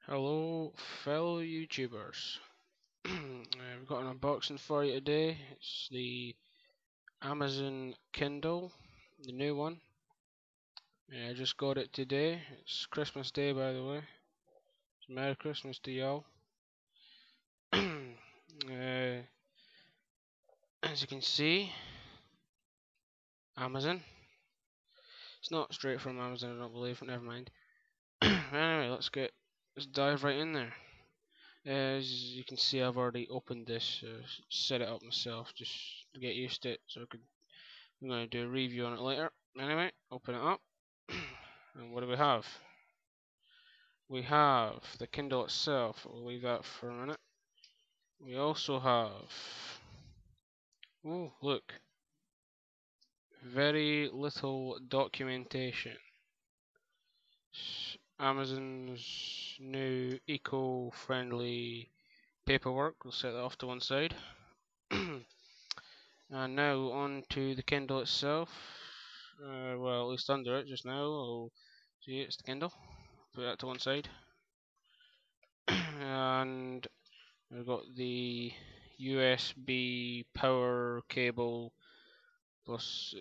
Hello, fellow YouTubers. We've got an unboxing for you today. It's the Amazon Kindle, the new one. I just got it today. It's Christmas Day, by the way. Merry Christmas to y'all. As you can see, Amazon. It's not straight from Amazon, I don't believe. Never mind. Anyway, let's dive right in there. As you can see, I've already opened this, set it up myself, just to get used to it, so I'm going to do a review on it later. Anyway, open it up. And what do we have? We have the Kindle itself. We'll leave that for a minute. We also have... Oh, look. Very little documentation. Amazon's new eco-friendly paperwork. We'll set that off to one side. And now on to the Kindle itself. Well, at least under it just now. I'll see it's the Kindle. Put that to one side. And we've got the USB power cable plus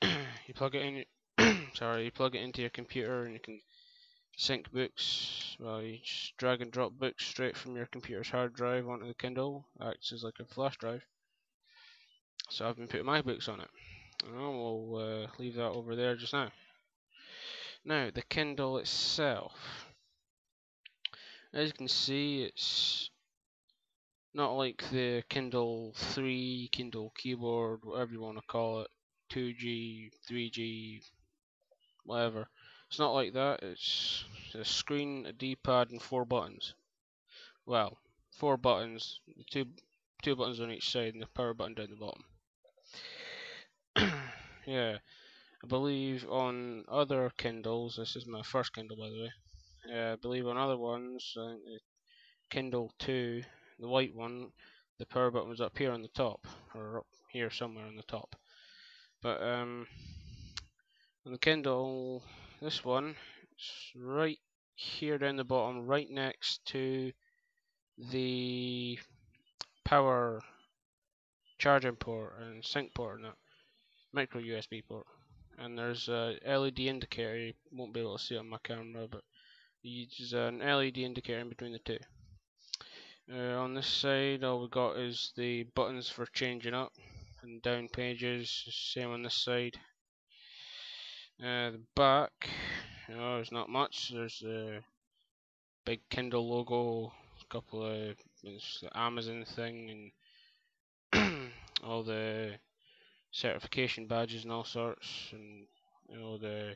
you plug it in you plug it into your computer and you can sync books. Well, you just drag and drop books straight from your computer's hard drive onto the Kindle. Acts as like a flash drive. So I've been putting my books on it. We'll leave that over there just now. Now the Kindle itself. As you can see, it's not like the Kindle 3, Kindle keyboard, whatever you want to call it, 2G, 3G, whatever. It's not like that. It's a screen, a D-pad, and 4 buttons. Well, 4 buttons, two buttons on each side, and the power button down the bottom. Yeah, I believe on other Kindles, this is my first Kindle by the way. I believe on other ones, Kindle 2, the white one, the power button was up here on the top, or up here somewhere on the top. But on the Kindle, this one, it's right here down the bottom, right next to the power charging port and sync port and that micro USB port. And there's a LED indicator. You won't be able to see it on my camera, but there's an LED indicator in between the two. On this side, all we got is the buttons for changing up and down pages. Same on this side. The back, there's not much. There's a big Kindle logo, a couple of the Amazon thing, and all the certification badges and all sorts, and the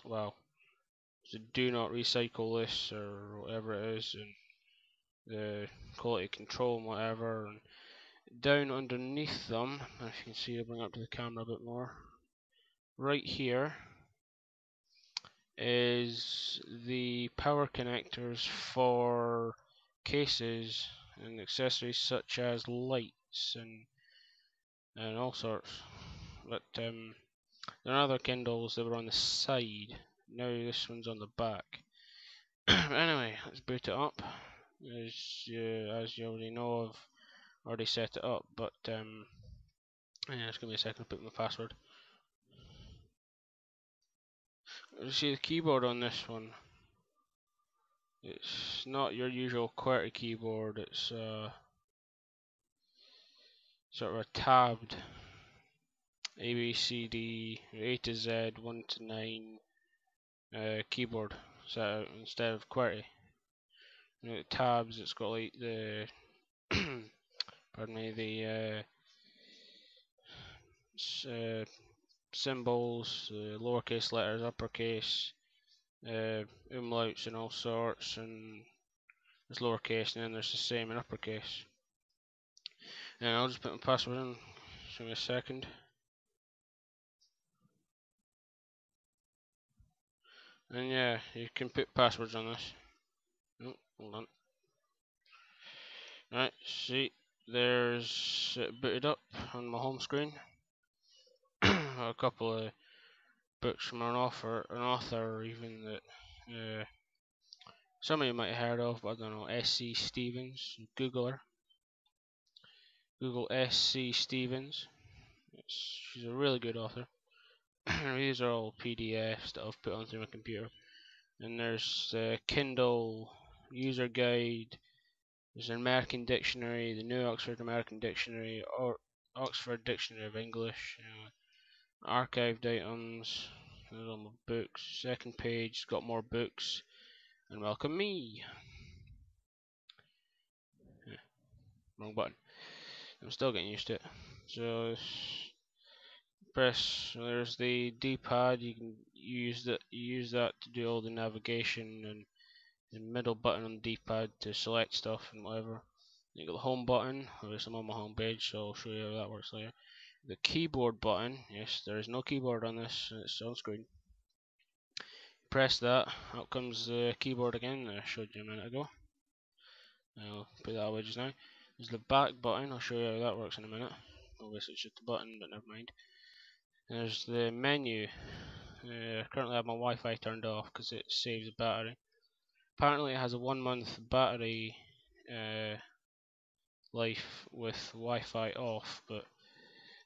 well, the do not recycle this or whatever it is, and the quality control and whatever. And down underneath them, if you can see, I'll bring it up to the camera a bit more. Right here is the power connectors for cases and accessories such as lights and all sorts. But there are other Kindles that were on the side. Now this one's on the back. Anyway, let's boot it up. As you already know, I've already set it up, but yeah, it's gonna be a second to put my password. You see the keyboard on this one. It's not your usual QWERTY keyboard. It's sort of a tabbed A B C D A to Z 1 to 9 keyboard. So instead of QWERTY, the tabs. It's got like the pardon me, the symbols, lowercase letters, uppercase, umlauts and all sorts, and there's lowercase and then there's the same in uppercase. And I'll just put my password in, give me a second. And yeah, you can put passwords on this. Oh, hold on. Right, see, there's it booted up on my home screen. A couple of books from an author even that Some of you might have heard of, but I don't know, S.C. Stevens. Googler. Google S.C. Stevens. She's a really good author. These are all PDFs that I've put onto my computer. And there's the Kindle user guide. There's an American dictionary, the New Oxford American Dictionary, or Oxford Dictionary of English. Archived items. There's all my books. Second page, got more books. And welcome me. Yeah, wrong button. I'm still getting used to it. So press. There's the D-pad. You can use that to do all the navigation, and the middle button on the D-pad to select stuff and whatever. You got the home button. Obviously, I'm on my home page, so I'll show you how that works later. The keyboard button. Yes, there is no keyboard on this. It's on screen. Press that. Out comes the keyboard again. I showed you a minute ago. I'll put that away just now. There's the back button. I'll show you how that works in a minute. Obviously, it's just a button, but never mind. There's the menu. Currently I have my Wi-Fi turned off because it saves battery. Apparently it has a 1-month battery life with Wi-Fi off, but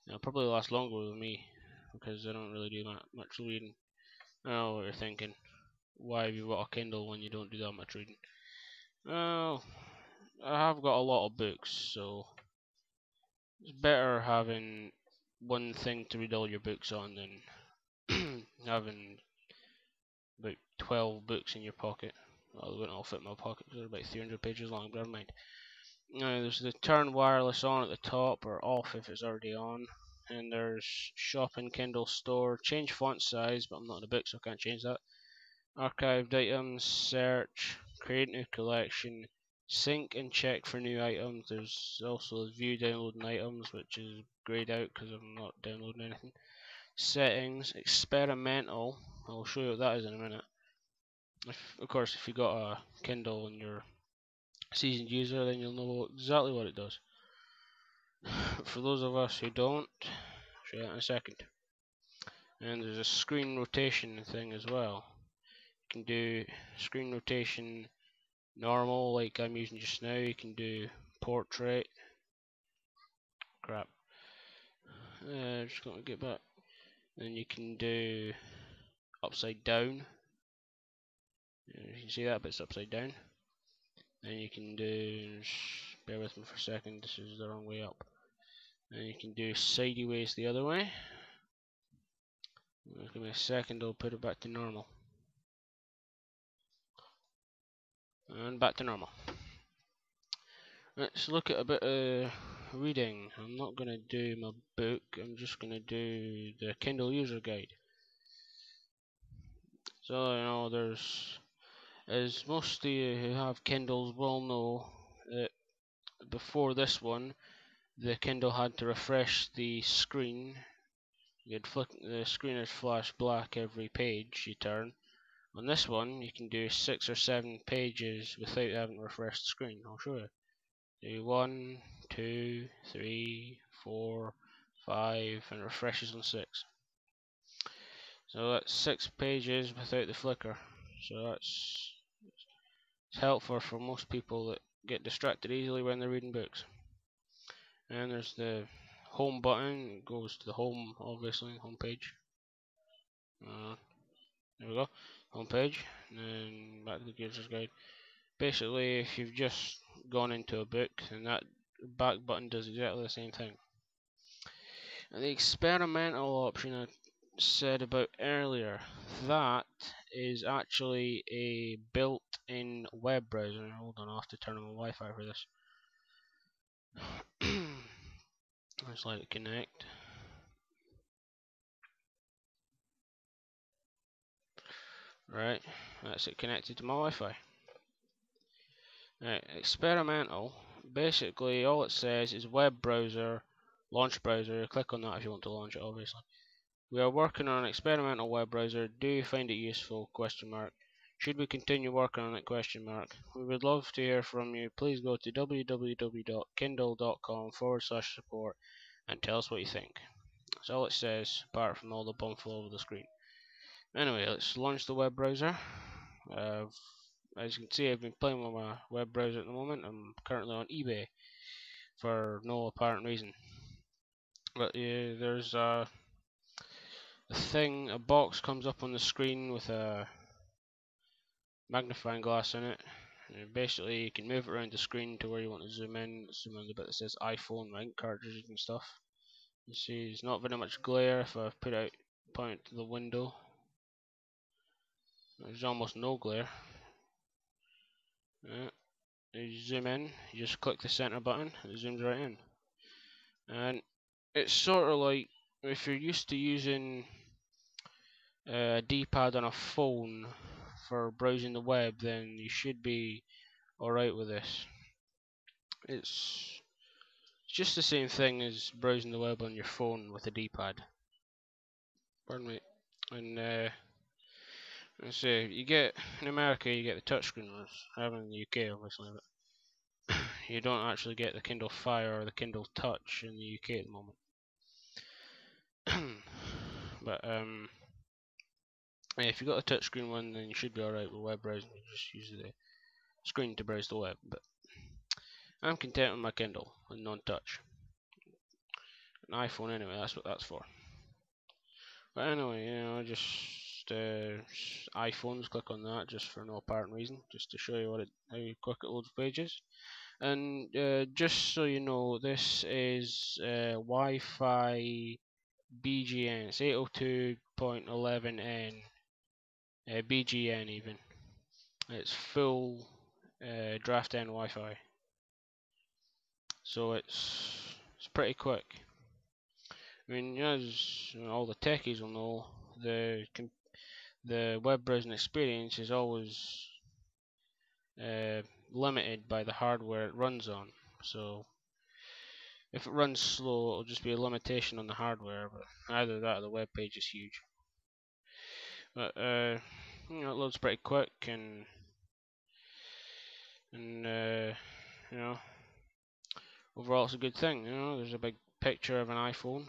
it'll probably last longer with me because I don't really do that much reading. I know what you're thinking. Why have you got a Kindle when you don't do that much reading? Well, I have got a lot of books, so it's better having one thing to read all your books on than having about 12 books in your pocket. Well, they wouldn't all fit in my pocket because they're about 300 pages long, but never mind. Now, there's the turn wireless on at the top, or off if it's already on. And there's shop and Kindle store. Change font size, but I'm not in the book, so I can't change that. Archived items, search, create new collection, sync and check for new items. There's also view downloading items, which is grayed out because I'm not downloading anything. Settings, experimental. I'll show you what that is in a minute. Of course, if you got a Kindle and you're a seasoned user, then you'll know exactly what it does. For those of us who don't, I'll show you that in a second. And there's a screen rotation thing as well. You can do screen rotation normal, like I'm using just now. You can do portrait. Crap. Just gonna get back. Then you can do upside down. You can see that, but it's upside down. Then you can do, bear with me for a second, this is the wrong way up. Then you can do sideways the other way. Give me a second, I'll put it back to normal. And back to normal. Let's look at a bit of reading. I'm not going to do my book, I'm just going to do the Kindle user guide. So, as most of you who have Kindles will know, that before this one, the Kindle had to refresh the screen. The screen is flash black every page you turn. On this one, you can do 6 or 7 pages without having to refresh the screen. I'll show you. Do 1, 2, 3, 4, 5, and it refreshes on 6. So that's 6 pages without the flicker. So it's helpful for most people that get distracted easily when they're reading books. And there's the home button. It goes to the home, obviously, home page. There we go, home page, and then back to the user's guide. Basically, if you've just gone into a book, then that back button does exactly the same thing. And the experimental option I said about earlier, that is actually a built-in web browser. Hold on, I'll have to turn on my Wi-Fi for this. Let's let it connect. Right, that's it connected to my Wi-Fi. Right, experimental. Basically, all it says is web browser, launch browser. Click on that if you want to launch it, obviously. We are working on an experimental web browser. Do you find it useful? Question mark. Should we continue working on it? Question mark. We would love to hear from you. Please go to www.kindle.com/support and tell us what you think. That's all it says, apart from all the bump all over the screen. Anyway, let's launch the web browser. As you can see, I've been playing with my web browser at the moment. I'm currently on eBay for no apparent reason. But there's a box comes up on the screen with a magnifying glass in it. And basically, you can move it around the screen to where you want to zoom in the bit that says iPhone, ink cartridges and stuff. You see, there's not very much glare if I point it to the window. There's almost no glare. You zoom in, you just click the center button, and it zooms right in. And it's sort of like if you're used to using a D-pad on a phone for browsing the web, then you should be alright with this. It's just the same thing as browsing the web on your phone with a D-pad. Pardon me. And let's say you get in America, you get the touchscreen ones. I have in the UK, obviously, but you don't actually get the Kindle Fire or the Kindle Touch in the UK at the moment. But if you've got a touchscreen one, then you should be alright with web browsing. You just use the screen to browse the web. But I'm content with my Kindle and non-touch. An iPhone anyway, that's what that's for. But anyway, just iPhones, click on that just for no apparent reason, just to show you how quick it loads pages. And just so you know, this is Wi-Fi BGN. It's 802.11n, BGN even. It's full draft N Wi-Fi, so it's pretty quick. I mean, as all the techies will know, the web browsing experience is always limited by the hardware it runs on. So if it runs slow, it'll just be a limitation on the hardware. But either that or the web page is huge. But it loads pretty quick, and overall it's a good thing. There's a big picture of an iPhone.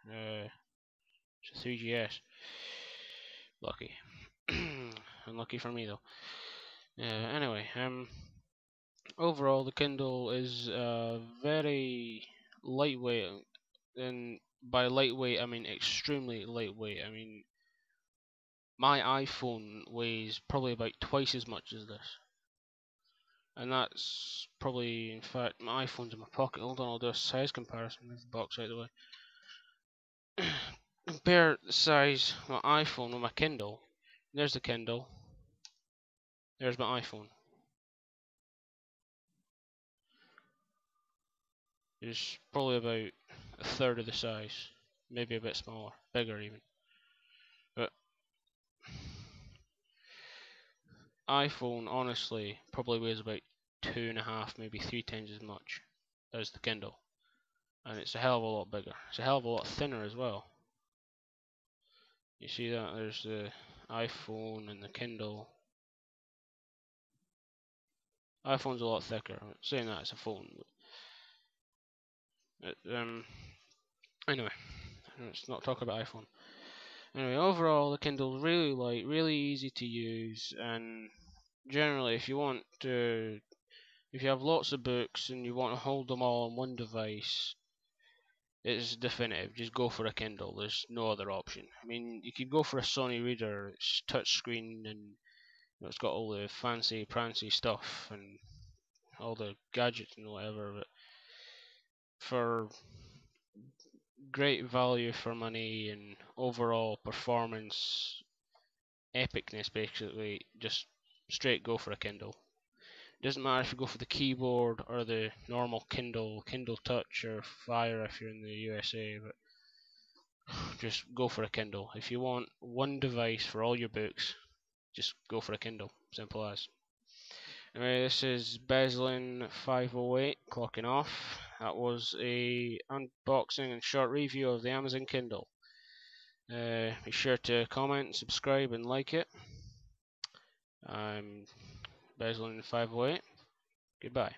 It's a 3GS. Lucky. Unlucky for me though. Anyway, overall the Kindle is very lightweight, and by lightweight I mean extremely lightweight. I mean, my iPhone weighs probably about twice as much as this, and that's probably, in fact, my iPhone's in my pocket. Hold on, I'll do a size comparison. Move the box out of the way. Compare the size of my iPhone with my Kindle. There's the Kindle. There's my iPhone. It's probably about a third of the size, maybe a bit smaller, bigger even. But iPhone honestly probably weighs about 2.5, maybe 3 times as much as the Kindle, and it's a hell of a lot bigger. It's a hell of a lot thinner as well. You see that? There's the iPhone and the Kindle. iPhone's a lot thicker. I'm saying that it's a phone, but anyway, let's not talk about iPhone. Anyway, overall the Kindle's really light, really easy to use, and generally if you have lots of books and you want to hold them all on one device, it's definitive. Just go for a Kindle. There's no other option. I mean, you could go for a Sony Reader. It's touchscreen and it's got all the fancy prancy stuff and all the gadgets and whatever, but for great value for money and overall performance epicness, basically, just straight go for a Kindle. Doesn't matter if you go for the keyboard or the normal Kindle Touch or Fire if you're in the USA, but just go for a Kindle. If you want one device for all your books, just go for a Kindle. Simple as. Anyway, this is Beslin508 clocking off. That was a unboxing and short review of the Amazon Kindle. Be sure to comment, subscribe and like it. I'm Beslin508. Goodbye.